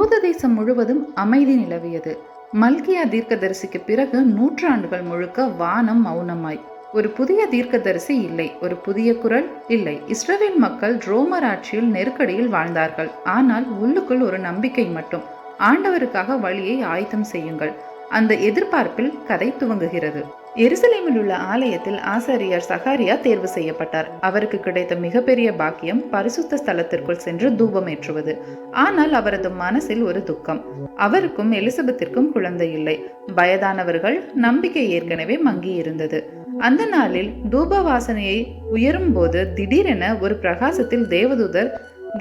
யூத தேசம் முழுவதும் அமைதி நிலவியது. மல்கியா தீர்க்கதரிசிக்கு பிறகு நூற்றாண்டுகள் முழுக்க வானம் மௌனமாய். ஒரு புதிய தீர்க்கதரிசி இல்லை, ஒரு புதிய குரல் இல்லை. இஸ்ரவேல் மக்கள் ரோமர் ஆட்சியில் நெருக்கடியில் வாழ்ந்தார்கள். ஆனால் உள்ளுக்குள் ஒரு நம்பிக்கை மட்டும். ஆண்டவருக்காக வழியை ஆயத்தம் செய்யுங்கள். அந்த எதிர்பார்ப்பில் கதை துவங்குகிறது. எருசலேமில் உள்ள ஆலயத்தில் ஆசாரியர் சகாரியா தேர்வு செய்யப்பட்டார். அவருக்கு கிடைத்த மிகப்பெரிய பாக்கியம் பரிசுத்த ஸ்தலத்திற்குள் சென்று தூபமேற்றுவது. ஆனால் அவரது மனசில் ஒரு துக்கம். அவருக்கும் எலிசபெத்திற்கும் குழந்தை இல்லை. வயதானவர்கள், நம்பிக்கை ஏற்கனவே மங்கி இருந்தது. அந்த நாளில் தூப வாசனையை உயரும் போது திடீரென ஒரு பிரகாசத்தில் தேவதூதர்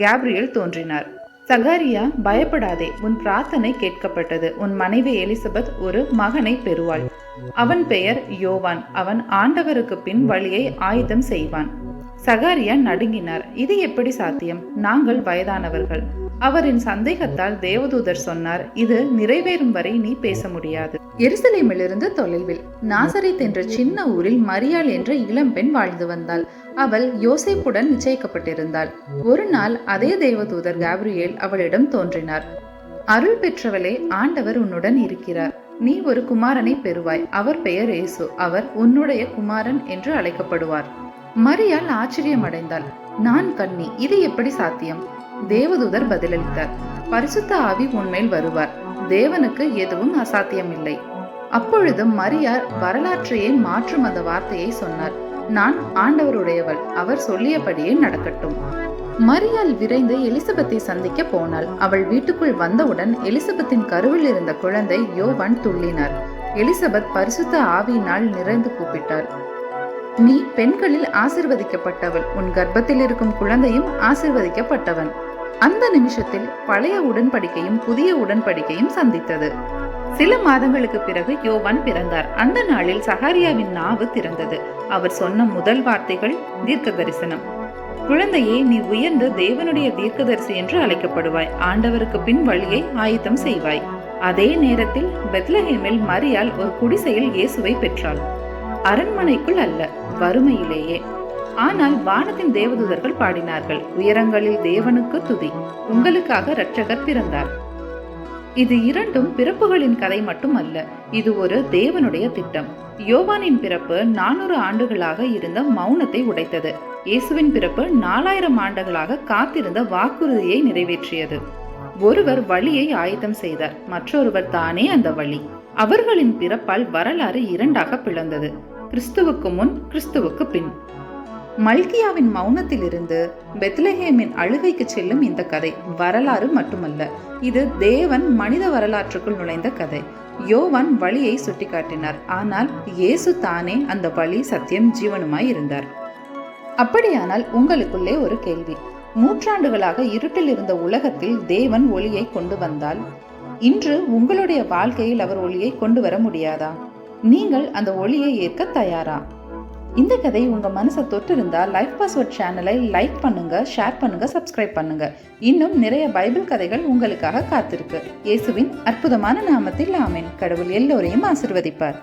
கேப்ரியல் தோன்றினார். சகாரியா, பயப்படாதே, உன் பிரார்த்தனை கேட்கப்பட்டது. உன் மனைவி எலிசபெத் ஒரு மகனை பெறுவாள். அவன் பெயர் யோவான். அவன் ஆண்டவருக்கு பின் வழியை ஆயத்தம் செய்வான். சகாரியா நடுங்கினார். இது எப்படி சாத்தியம்? நாங்கள் வயதானவர்கள். அவரின் சந்தேகத்தால் தேவதூதர் சொன்னார், இது நிறைவேறும் வரை நீ பேச முடியாது. எருசலேமிலிருந்து தொலைவில் நாசரேத் என்ற சின்ன ஊரில் மரியாள் என்ற இளம்பெண் வாழ்ந்து வந்தாள். அவள் யோசேப்புடன் நிச்சயிக்கப்பட்டிருந்தாள். ஒரு நாள் அதே தேவதூதர் கேப்ரியேல் அவளிடம் தோன்றினார். அருள் பெற்றவளே, ஆண்டவர் உன்னுடன் இருக்கிறார். நீ ஒரு குமாரனை பெறுவாய். அவர் பெயர் இயேசு. அவர் உன்னுடைய குமாரன் என்று அழைக்கப்படுவார். மரியாள் ஆச்சரியமடைந்தாள். நான் கன்னி, இது எப்படி சாத்தியம்? தேவதூதர் பதிலளித்தார், பரிசுத்த ஆவி உன்மேல் வருவார். தேவனுக்கு எதுவும் அசாத்தியமில்லை. அப்பொழுது மரியாள் வரலாற்றையே மாற்றும் அந்த வார்த்தையை சொன்னார், நான் ஆண்டவருடையவள், அவர் சொல்லியபடியே நடக்கட்டும். மரியாள் விரைந்து எலிசபெத்தை சந்திக்க போனாள். அவள் வீட்டுக்குள் வந்தவுடன் எலிசபெத்தின் கருவில் இருந்த குழந்தை யோவான் துள்ளினார். எலிசபெத் பரிசுத்த ஆவியினால் நிறைந்து கூப்பிட்டாள், நீ பெண்களில் ஆசிர்வதிக்கப்பட்டவள், உன் கர்ப்பத்தில் இருக்கும் குழந்தையும் ஆசிர்வதிக்கப்பட்டவன். அந்த நிமிஷத்தில் பழைய உடன்படிக்கையும் புதிய உடன்படிக்கையும் சந்தித்தது. சில மாதங்களுக்கு பிறகு யோவான் பிறந்தார். அந்த நாளில் சகாரியாவின் நாவு திறந்தது. அவர் சொன்ன முதல் வார்த்தைகள் தீர்க்க தரிசனம். குழந்தையே, நீ உயர்ந்து தேவனுடைய தீர்க்கதரிசி என்று அழைக்கப்படுவாய். ஆண்டவருக்கு பின் வழியை ஆயத்தம் செய்வாய். அதே நேரத்தில் பெத்லஹேமில் மரியாள் ஒரு குடிசையில் இயேசுவை பெற்றாள். அரண்மனைக்குள் அல்ல, வறுமையிலேயே. ஆனால் வானத்தின் தேவதூதர்கள் பாடினார்கள், உயரங்களில் தேவனுக்கு துதி, உங்களுக்காக இரட்சகர் பிறந்தார். இது இரண்டும் பிறப்புகளின் கதை மட்டும் அல்ல, இது ஒரு தேவனுடைய திட்டம். யோவானின் பிறப்பு 400 ஆண்டுகளாக இருந்த மௌனத்தை உடைத்தது. இயேசுவின் பிறப்பு 4000 ஆண்டுகளாக காத்திருந்த வாக்குறுதியை நிறைவேற்றியது. ஒருவர் வழியை ஆயத்தம் செய்தார், மற்றொருவர் தானே அந்த வழி. அவர்களின் பிறப்பால் வரலாறு இரண்டாக பிளந்தது, கிறிஸ்துவுக்கு முன், கிறிஸ்துவுக்கு பின். மல்கியாவின் மௌனத்திலிருந்து பெத்லஹேமின் அழுகைக்கு செல்லும் இந்த கதை வரலாறு மட்டுமல்ல, இது தேவன் மனித வரலாற்றுக்குள் நுழைந்த கதை. யோவான் வழியை சுட்டிக்காட்டினார், ஆனால் இயேசு தானே அந்த வழி, சத்தியம், ஜீவனுமாய் இருந்தார். அப்படியானால் உங்களுக்குள்ளே ஒரு கேள்வி, நூற்றாண்டுகளாக இருட்டில் இருந்த உலகத்தில் தேவன் ஒளியை கொண்டு வந்தால் இன்று உங்களுடைய வாழ்க்கையில் அவர் ஒளியை கொண்டு வர முடியாதா? நீங்கள் அந்த ஒளியை ஏற்க தயாரா? இந்த கதை உங்க மனசை தொட்டு இருந்தா லைஃப் பாஸ்வேர்ட் சேனலை லைக் பண்ணுங்க, ஷேர் பண்ணுங்க, சப்ஸ்கிரைப் பண்ணுங்க. இன்னும் நிறைய பைபிள் கதைகள் உங்களுக்காக காத்திருக்கு. இயேசுவின் அற்புதமான நாமத்தில் ஆமென். கடவுள் எல்லோரையும் ஆசீர்வதிப்பார்.